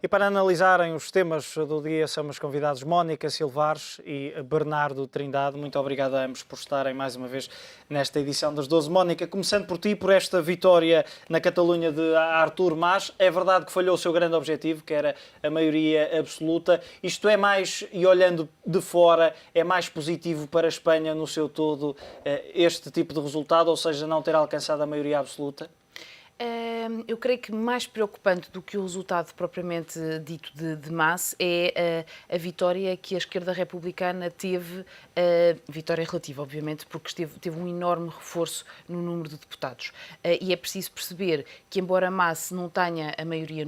E para analisarem os temas do dia, somos convidados Mónica Silvares e Bernardo Trindade. Muito obrigado a ambos por estarem mais uma vez nesta edição das 12. Mónica, começando por ti, por esta vitória na Catalunha de Artur Mas. É verdade que falhou o seu grande objetivo, que era a maioria absoluta. Isto é mais, e olhando de fora, é mais positivo para a Espanha no seu todo este tipo de resultado, ou seja, não ter alcançado a maioria absoluta? Eu creio que mais preocupante do que o resultado propriamente dito de Mas é a vitória que a esquerda republicana teve, vitória relativa, obviamente, porque teve um enorme reforço no número de deputados. E é preciso perceber que, embora Mas não tenha a maioria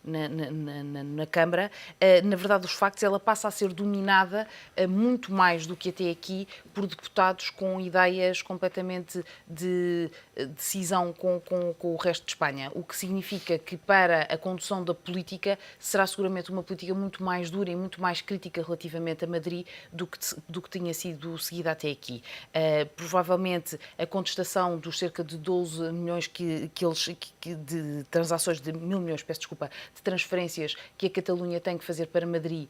na Câmara, na verdade, os factos, ela passa a ser dominada muito mais do que até aqui por deputados com ideias completamente de decisão com o resto de Espanha, o que significa que para a condução da política será seguramente uma política muito mais dura e muito mais crítica relativamente a Madrid do que tinha sido seguida até aqui. Provavelmente a contestação dos cerca de 12 milhões de transações, de 1.000 milhões, peço desculpa, de transferências que a Catalunha tem que fazer para Madrid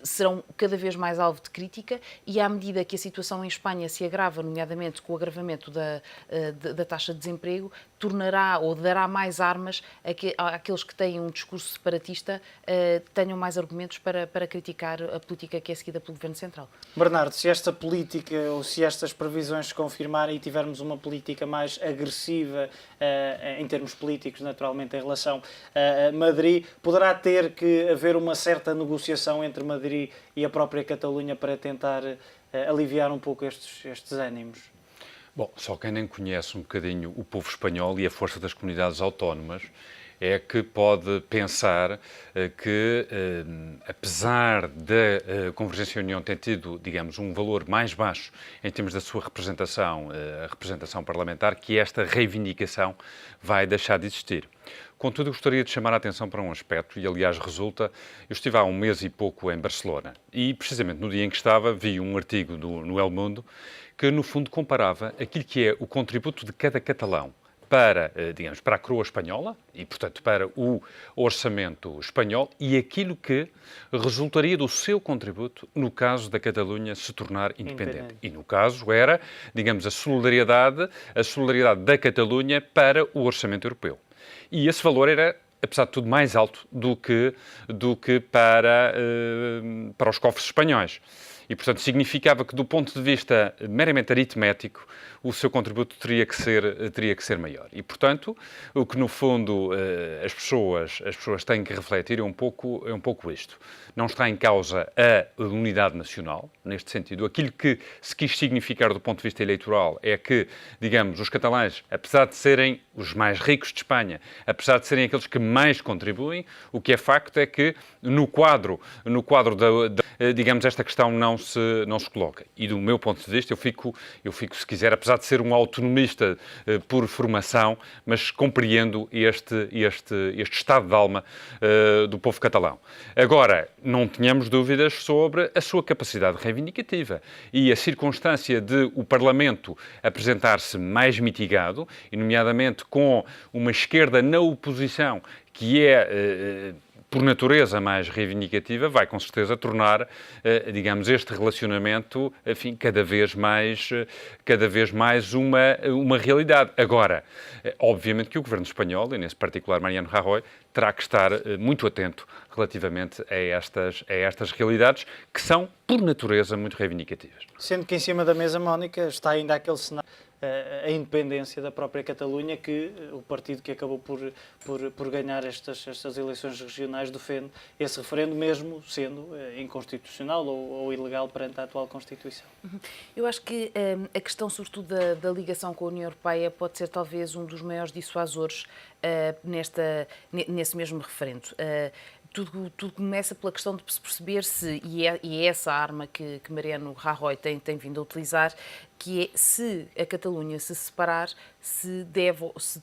serão cada vez mais alvo de crítica, e à medida que a situação em Espanha se agrava, nomeadamente com o agravamento da taxa de desemprego, tornará ou dará mais armas àqueles que têm um discurso separatista, tenham mais argumentos para criticar a política que é seguida pelo Governo Central. Bernardo, se esta política ou se estas previsões se confirmarem e tivermos uma política mais agressiva em termos políticos, naturalmente, em relação a Madrid, poderá ter que haver uma certa negociação entre Madrid e a própria Catalunha para tentar aliviar um pouco estes ânimos? Bom, só quem nem conhece um bocadinho o povo espanhol e a força das comunidades autónomas é que pode pensar que, apesar da Convergência e União ter tido, digamos, um valor mais baixo em termos da sua representação, a representação parlamentar, que esta reivindicação vai deixar de existir. Contudo, eu gostaria de chamar a atenção para um aspecto, e aliás resulta, eu estive há um mês e pouco em Barcelona, e precisamente no dia em que estava vi um artigo no El Mundo que no fundo comparava aquilo que é o contributo de cada catalão para, digamos, para a coroa espanhola e, portanto, para o orçamento espanhol e aquilo que resultaria do seu contributo no caso da Catalunha se tornar independente. E no caso era, digamos, a solidariedade da Catalunha para o orçamento europeu. E esse valor era, apesar de tudo, mais alto do que para os cofres espanhóis. E, portanto, significava que, do ponto de vista meramente aritmético, o seu contributo teria que ser maior. E, portanto, o que, no fundo, as pessoas têm que refletir é um pouco isto. Não está em causa a unidade nacional, neste sentido. Aquilo que se quis significar do ponto de vista eleitoral é que, digamos, os catalães, apesar de serem os mais ricos de Espanha, apesar de serem aqueles que mais contribuem, o que é facto é que, no quadro digamos, esta questão não se coloca. E do meu ponto de vista, eu fico, se quiser, apesar de ser um autonomista por formação, mas compreendo este estado de alma do povo catalão. Agora, não tenhamos dúvidas sobre a sua capacidade reivindicativa e a circunstância de o Parlamento apresentar-se mais mitigado, e nomeadamente com uma esquerda na oposição que é por natureza mais reivindicativa, vai com certeza tornar, digamos, este relacionamento, enfim, cada vez mais uma realidade. Agora, obviamente que o governo espanhol, e nesse particular Mariano Rajoy, terá que estar muito atento relativamente a estas realidades que são, por natureza, muito reivindicativas. Sendo que em cima da mesa, Mónica, está ainda aquele cenário, a independência da própria Catalunha, que o partido que acabou por ganhar estas eleições regionais defende esse referendo, mesmo sendo inconstitucional ou ilegal perante a atual Constituição. Eu acho que a questão, sobretudo, da ligação com a União Europeia pode ser talvez um dos maiores dissuasores nesse mesmo referendo. Tudo começa pela questão de se perceber se, e é essa a arma que Mariano Rajoy tem vindo a utilizar, que é se a Catalunha se separar, se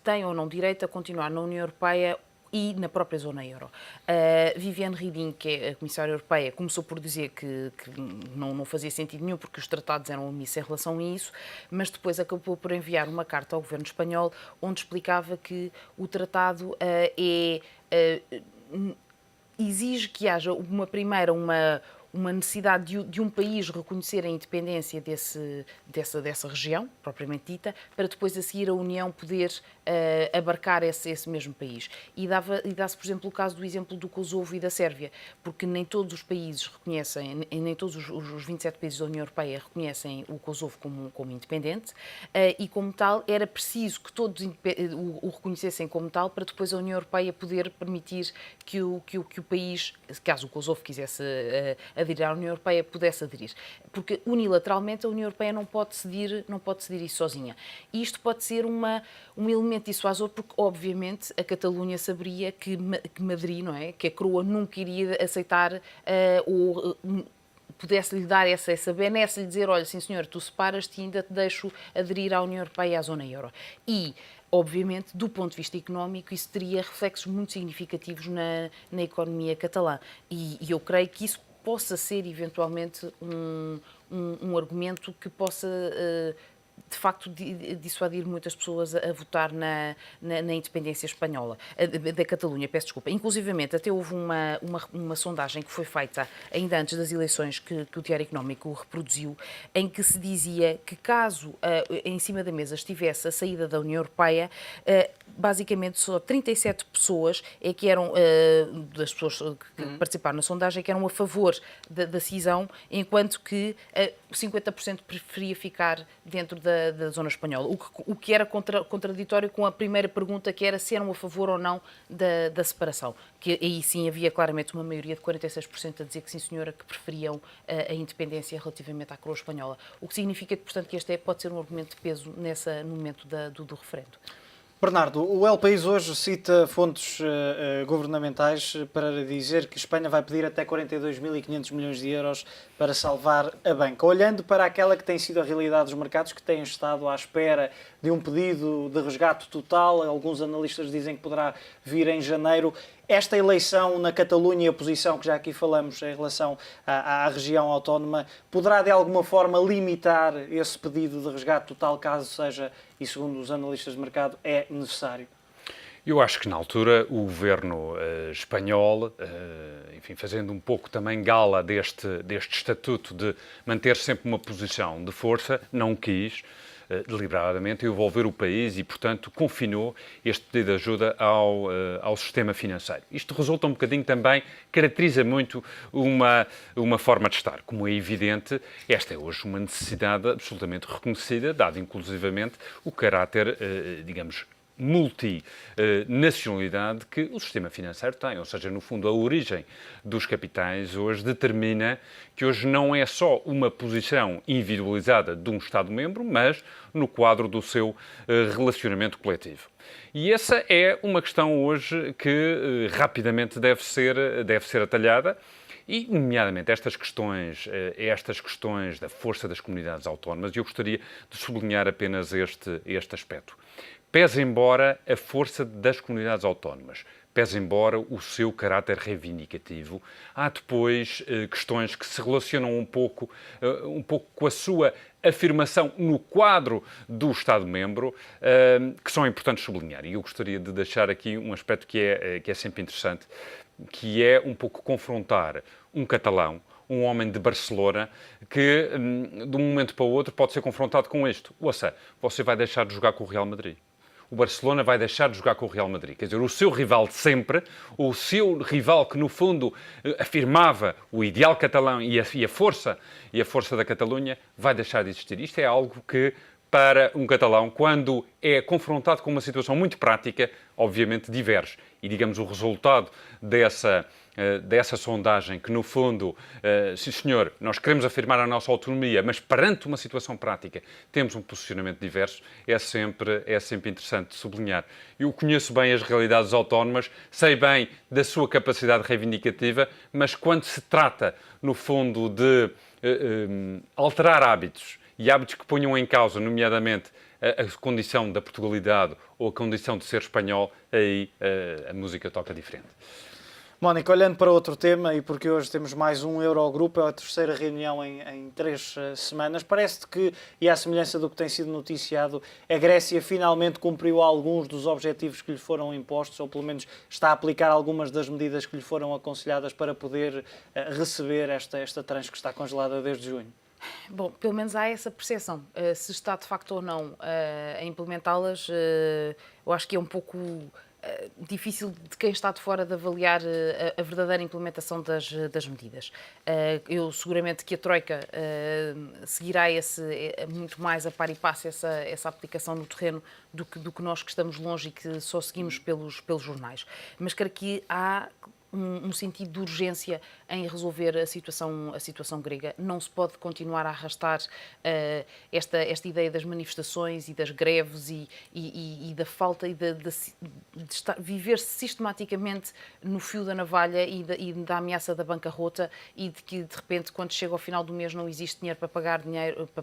tem ou não direito a continuar na União Europeia e na própria zona euro. Viviane Reding, que é a Comissária Europeia, começou por dizer que não fazia sentido nenhum porque os tratados eram omissos em relação a isso, mas depois acabou por enviar uma carta ao governo espanhol onde explicava que o tratado exige que haja uma necessidade de um país reconhecer a independência dessa região, propriamente dita, para depois a seguir a União poder abarcar esse mesmo país. E dá-se, por exemplo, o caso do exemplo do Kosovo e da Sérvia, porque nem todos os países reconhecem, nem todos os 27 países da União Europeia reconhecem o Kosovo como independente, e como tal era preciso que todos o reconhecessem como tal para depois a União Europeia poder permitir que o país, caso o Kosovo quisesse aderir à União Europeia, pudesse aderir. Porque unilateralmente a União Europeia não pode decidir isso sozinha. E isto pode ser um elemento dissuasor, porque obviamente a Catalunha saberia que Madrid, não é? Que a coroa nunca iria aceitar ou pudesse-lhe dar essa benesse, lhe dizer, olha, sim senhor, tu separas-te e ainda te deixo aderir à União Europeia e à zona euro. E obviamente, do ponto de vista económico, isso teria reflexos muito significativos na economia catalã. E eu creio que isso possa ser, eventualmente, um argumento que possa, de facto, dissuadir muitas pessoas a votar na independência espanhola, da Catalunha, peço desculpa. Inclusivamente, até houve uma sondagem que foi feita ainda antes das eleições que o Diário Económico reproduziu, em que se dizia que caso em cima da mesa estivesse a saída da União Europeia, basicamente só 37 pessoas que eram, das pessoas que participaram na sondagem, que eram a favor da cisão, enquanto que 50% preferia ficar dentro da zona espanhola, o que era contraditório com a primeira pergunta, que era se eram a favor ou não da separação, que aí sim havia claramente uma maioria de 46% a dizer que sim senhora, que preferiam a independência relativamente à coroa espanhola, o que significa que, portanto, que este pode ser um argumento de peso no momento do referendo. Bernardo, o El País hoje cita fontes governamentais para dizer que Espanha vai pedir até 42.500 milhões de euros para salvar a banca. Olhando para aquela que tem sido a realidade dos mercados, que têm estado à espera de um pedido de resgate total, alguns analistas dizem que poderá vir em janeiro. Esta eleição na Catalunha e a posição que já aqui falamos em relação à região autónoma, poderá de alguma forma limitar esse pedido de resgate total, caso seja, e segundo os analistas de mercado, é necessário? Eu acho que na altura o governo espanhol, enfim, fazendo um pouco também gala deste estatuto de manter sempre uma posição de força, não quis deliberadamente envolver o país e, portanto, confinou este pedido de ajuda ao sistema financeiro. Isto resulta um bocadinho também, caracteriza muito uma forma de estar. Como é evidente, esta é hoje uma necessidade absolutamente reconhecida, dado inclusivamente o caráter, digamos, multinacionalidade que o sistema financeiro tem, ou seja, no fundo a origem dos capitais hoje determina que hoje não é só uma posição individualizada de um Estado-membro, mas no quadro do seu relacionamento coletivo. E essa é uma questão hoje que rapidamente deve ser atalhada. E, nomeadamente, estas questões da força das comunidades autónomas, e eu gostaria de sublinhar apenas este aspecto. Pese embora a força das comunidades autónomas, pese embora o seu caráter reivindicativo, há depois questões que se relacionam um pouco com a sua afirmação no quadro do Estado-membro, que são importantes sublinhar. E eu gostaria de deixar aqui um aspecto que é sempre interessante, que é um pouco confrontar um catalão, um homem de Barcelona, que de um momento para o outro pode ser confrontado com isto. Ouça, você vai deixar de jogar com o Real Madrid. O Barcelona vai deixar de jogar com o Real Madrid. Quer dizer, o seu rival de sempre, o seu rival que, no fundo, afirmava o ideal catalão e a força da Catalunha, vai deixar de existir. Isto é algo que, para um catalão, quando é confrontado com uma situação muito prática, obviamente diverge. E, digamos, o resultado dessa sondagem, que no fundo, sim senhor, nós queremos afirmar a nossa autonomia, mas perante uma situação prática temos um posicionamento diverso, é sempre interessante de sublinhar. Eu conheço bem as realidades autónomas, sei bem da sua capacidade reivindicativa, mas quando se trata, no fundo, de alterar hábitos, e hábitos que ponham em causa, nomeadamente, a condição da Portugalidade ou a condição de ser espanhol, aí a música toca diferente. Mónica, olhando para outro tema, e porque hoje temos mais um Eurogrupo, é a terceira reunião em 3 semanas, parece-te que, e à semelhança do que tem sido noticiado, a Grécia finalmente cumpriu alguns dos objetivos que lhe foram impostos, ou pelo menos está a aplicar algumas das medidas que lhe foram aconselhadas para poder receber esta tranche que está congelada desde junho? Bom, pelo menos há essa percepção. Se está de facto ou não a implementá-las, eu acho que é um pouco difícil de quem está de fora de avaliar a verdadeira implementação das medidas. Eu seguramente que a Troika seguirá muito mais a par e passo essa aplicação no terreno do que nós que estamos longe e que só seguimos pelos jornais. Mas creio que há um sentido de urgência em resolver a situação grega. Não se pode continuar a arrastar esta ideia das manifestações e das greves e da falta de viver sistematicamente no fio da navalha e da ameaça da bancarrota e de que, de repente, quando chega ao final do mês não existe dinheiro para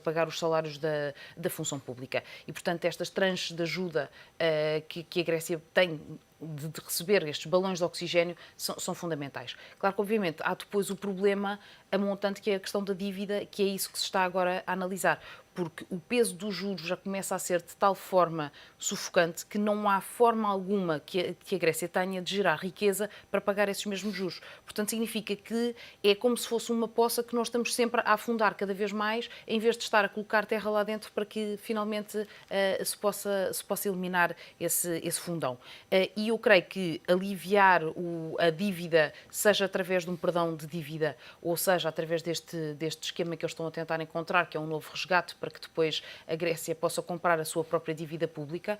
pagar os salários da função pública. E, portanto, estas tranches de ajuda que a Grécia tem de receber estes balões de oxigénio são fundamentais. Claro que, obviamente, há depois o problema a montante, que é a questão da dívida, que é isso que se está agora a analisar, porque o peso dos juros já começa a ser de tal forma sufocante que não há forma alguma que a Grécia tenha de gerar riqueza para pagar esses mesmos juros. Portanto, significa que é como se fosse uma poça que nós estamos sempre a afundar cada vez mais, em vez de estar a colocar terra lá dentro para que finalmente se possa eliminar esse fundão. E eu creio que aliviar a dívida, seja através de um perdão de dívida, ou seja através deste esquema que eles estão a tentar encontrar, que é um novo resgate, para que depois a Grécia possa comprar a sua própria dívida pública.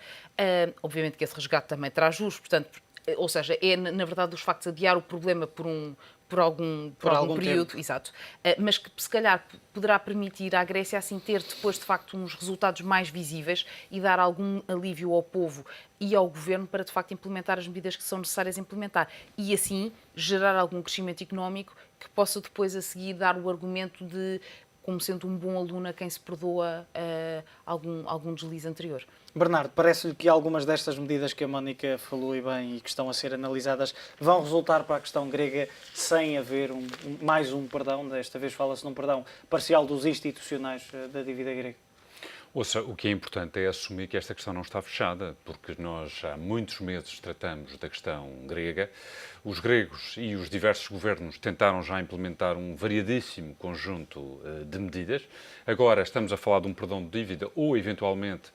Obviamente que esse resgate também traz juros, portanto, ou seja, é na verdade os factos adiar o problema por algum período, tempo. Exato, mas que se calhar poderá permitir à Grécia assim ter depois de facto uns resultados mais visíveis e dar algum alívio ao povo e ao governo para de facto implementar as medidas que são necessárias implementar e assim gerar algum crescimento económico que possa depois a seguir dar o argumento de como sendo um bom aluno a quem se perdoa algum deslize anterior. Bernardo, parece-lhe que algumas destas medidas que a Mónica falou e bem e que estão a ser analisadas vão resultar para a questão grega sem haver mais um perdão, desta vez fala-se num perdão parcial dos institucionais da dívida grega? Ouça, o que é importante é assumir que esta questão não está fechada, porque nós há muitos meses tratamos da questão grega. Os gregos e os diversos governos tentaram já implementar um variadíssimo conjunto de medidas. Agora estamos a falar de um perdão de dívida ou, eventualmente,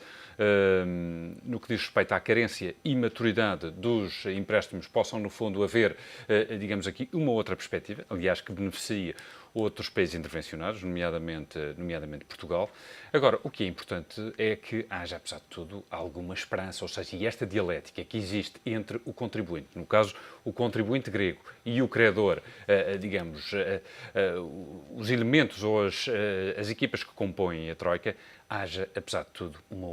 no que diz respeito à carência e maturidade dos empréstimos, possam, no fundo, haver, digamos aqui, uma outra perspectiva, aliás, que beneficia outros países intervencionados, nomeadamente Portugal. Agora, o que é importante é que haja, apesar de tudo, alguma esperança, ou seja, e esta dialética que existe entre o contribuinte, no caso, o contribuinte grego e o credor, digamos, os elementos ou as equipas que compõem a Troika, haja, apesar de tudo, uma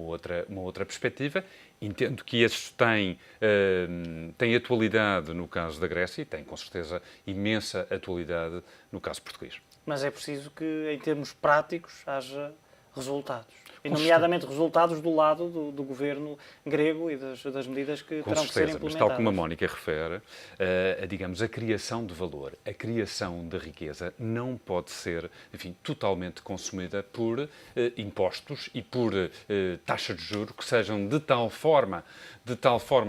outra perspectiva. Entendo que esses têm atualidade no caso da Grécia e têm, com certeza, imensa atualidade no caso português. Mas é preciso que, em termos práticos, haja resultados. E, nomeadamente, resultados do lado do governo grego e das medidas que terão que ser implementadas. Mas tal como a Mónica refere, digamos, a criação de valor, a criação de riqueza não pode ser, enfim, totalmente consumida por impostos e por taxas de juros que sejam de tal forma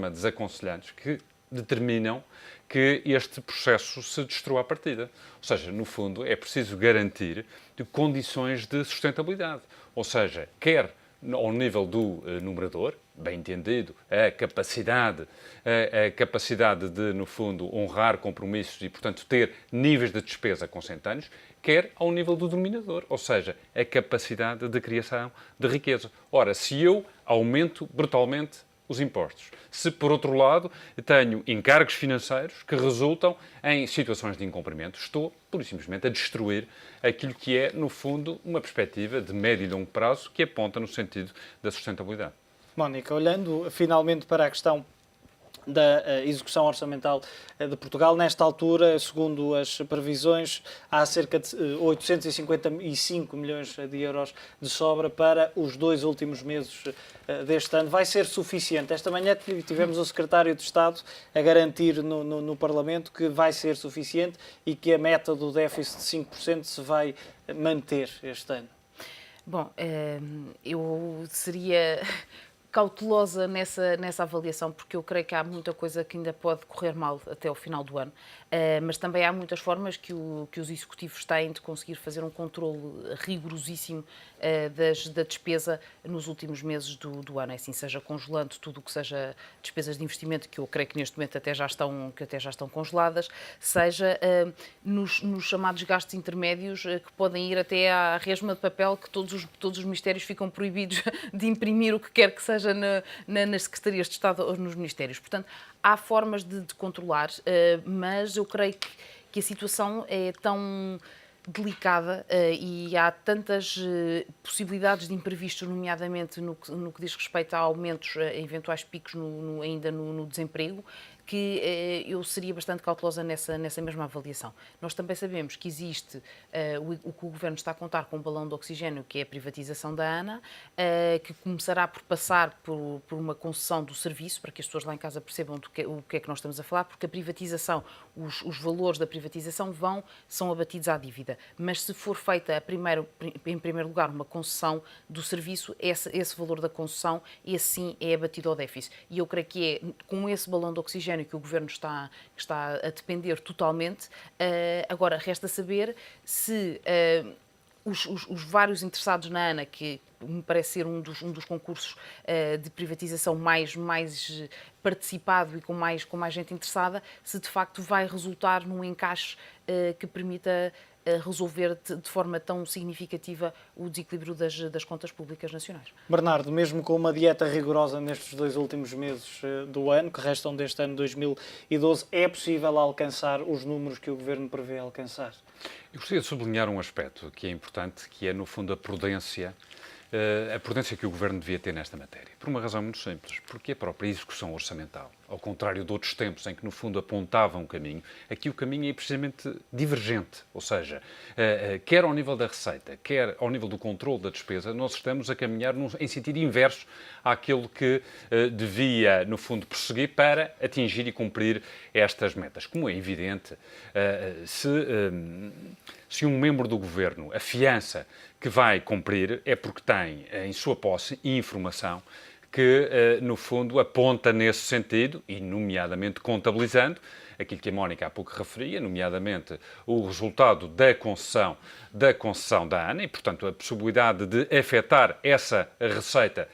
desaconselhantes que determinam que este processo se destrua à partida. Ou seja, no fundo, é preciso garantir condições de sustentabilidade. Ou seja, quer ao nível do numerador, bem entendido, a capacidade de, no fundo, honrar compromissos e, portanto, ter níveis de despesa consentâneos, quer ao nível do denominador, ou seja, a capacidade de criação de riqueza. Ora, se eu aumento brutalmente os impostos, se, por outro lado, tenho encargos financeiros que resultam em situações de incumprimento, estou, pura e simplesmente, a destruir aquilo que é, no fundo, uma perspectiva de médio e longo prazo que aponta no sentido da sustentabilidade. Mónica, olhando finalmente para a questão da execução orçamental de Portugal. Nesta altura, segundo as previsões, há cerca de 855 milhões de euros de sobra para os 2 últimos meses deste ano. Vai ser suficiente? Esta manhã tivemos o Secretário de Estado a garantir no Parlamento que vai ser suficiente e que a meta do déficit de 5% se vai manter este ano. Bom, eu seria cautelosa nessa avaliação, porque eu creio que há muita coisa que ainda pode correr mal até ao final do ano, mas também há muitas formas que os executivos têm de conseguir fazer um controle rigorosíssimo da despesa nos últimos meses do ano, assim, seja congelando tudo o que seja despesas de investimento, que eu creio que neste momento até já estão congeladas, seja nos chamados gastos intermédios, que podem ir até à resma de papel, que todos os ministérios ficam proibidos de imprimir o que quer que seja nas secretarias de Estado ou nos ministérios. Portanto, há formas de controlar, mas eu creio que a situação é tão delicada e há tantas possibilidades de imprevistos, nomeadamente no que diz respeito a aumentos, a eventuais picos ainda no desemprego, que eu seria bastante cautelosa nessa mesma avaliação. Nós também sabemos que existe o que o Governo está a contar com um balão de oxigênio, que é a privatização da ANA, que começará por passar por uma concessão do serviço, para que as pessoas lá em casa percebam o que é que nós estamos a falar, porque a privatização, os valores da privatização são abatidos à dívida. Mas se for feita em primeiro lugar uma concessão do serviço, esse valor da concessão, esse sim é abatido ao déficit. E eu creio que é com esse balão de oxigênio que o Governo está a depender totalmente. Agora, resta saber se os vários interessados na ANA, que me parece ser um dos concursos de privatização mais participado e com mais gente interessada, se de facto vai resultar num encaixe que permita resolver de forma tão significativa o desequilíbrio das contas públicas nacionais. Bernardo, mesmo com uma dieta rigorosa nestes 2 últimos meses do ano, que restam deste ano 2012, é possível alcançar os números que o Governo prevê alcançar? Eu gostaria de sublinhar um aspecto que é importante, que é, no fundo, a prudência que o Governo devia ter nesta matéria. Por uma razão muito simples, porque a própria execução orçamental, ao contrário de outros tempos em que, no fundo, apontavam um caminho, aqui o caminho é precisamente divergente. Ou seja, quer ao nível da receita, quer ao nível do controle da despesa, nós estamos a caminhar em sentido inverso àquilo que devia, no fundo, prosseguir para atingir e cumprir estas metas. Como é evidente, se um membro do Governo afiança que vai cumprir, é porque tem em sua posse informação que, no fundo, aponta nesse sentido, e nomeadamente contabilizando aquilo que a Mónica há pouco referia, nomeadamente o resultado da concessão da ANA e, portanto, a possibilidade de afetar essa receita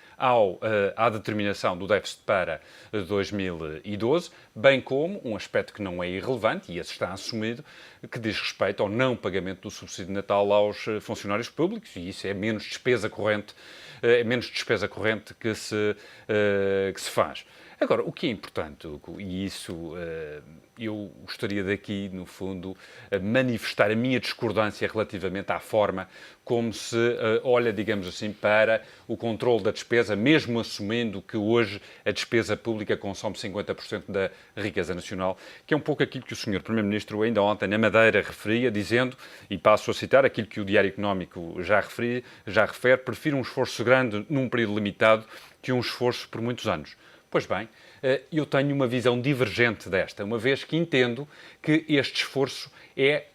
à determinação do déficit para 2012, bem como um aspecto que não é irrelevante, e esse está assumido, que diz respeito ao não pagamento do subsídio de Natal aos funcionários públicos, e isso é menos despesa corrente que se faz. Agora, o que é importante, e isso eu gostaria daqui, no fundo, manifestar a minha discordância relativamente à forma como se olha, digamos assim, para o controle da despesa, mesmo assumindo que hoje a despesa pública consome 50% da riqueza nacional, que é um pouco aquilo que o Sr. Primeiro-Ministro ainda ontem na Madeira referia, dizendo, e passo a citar aquilo que o Diário Económico já refere, prefiro um esforço grande num período limitado que um esforço por muitos anos. Pois bem, eu tenho uma visão divergente desta, uma vez que entendo que este esforço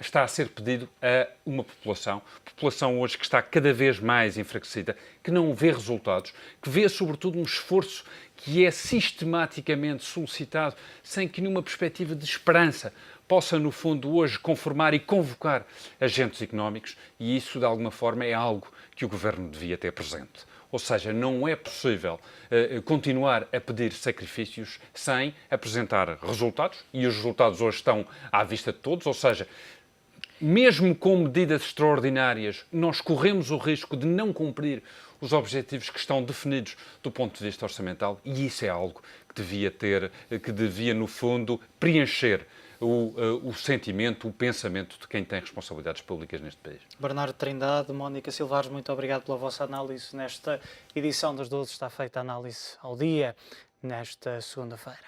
está a ser pedido a uma população hoje que está cada vez mais enfraquecida, que não vê resultados, que vê sobretudo um esforço que é sistematicamente solicitado sem que numa perspectiva de esperança possa, no fundo, hoje conformar e convocar agentes económicos, e isso, de alguma forma, é algo que o Governo devia ter presente. Ou seja, não é possível continuar a pedir sacrifícios sem apresentar resultados, e os resultados hoje estão à vista de todos, ou seja, mesmo com medidas extraordinárias, nós corremos o risco de não cumprir os objetivos que estão definidos do ponto de vista orçamental, e isso é algo que devia, no fundo, preencher o sentimento, o pensamento de quem tem responsabilidades públicas neste país. Bernardo Trindade, Mónica Silvares, muito obrigado pela vossa análise. Nesta edição das 12 está feita a análise ao dia, nesta segunda-feira.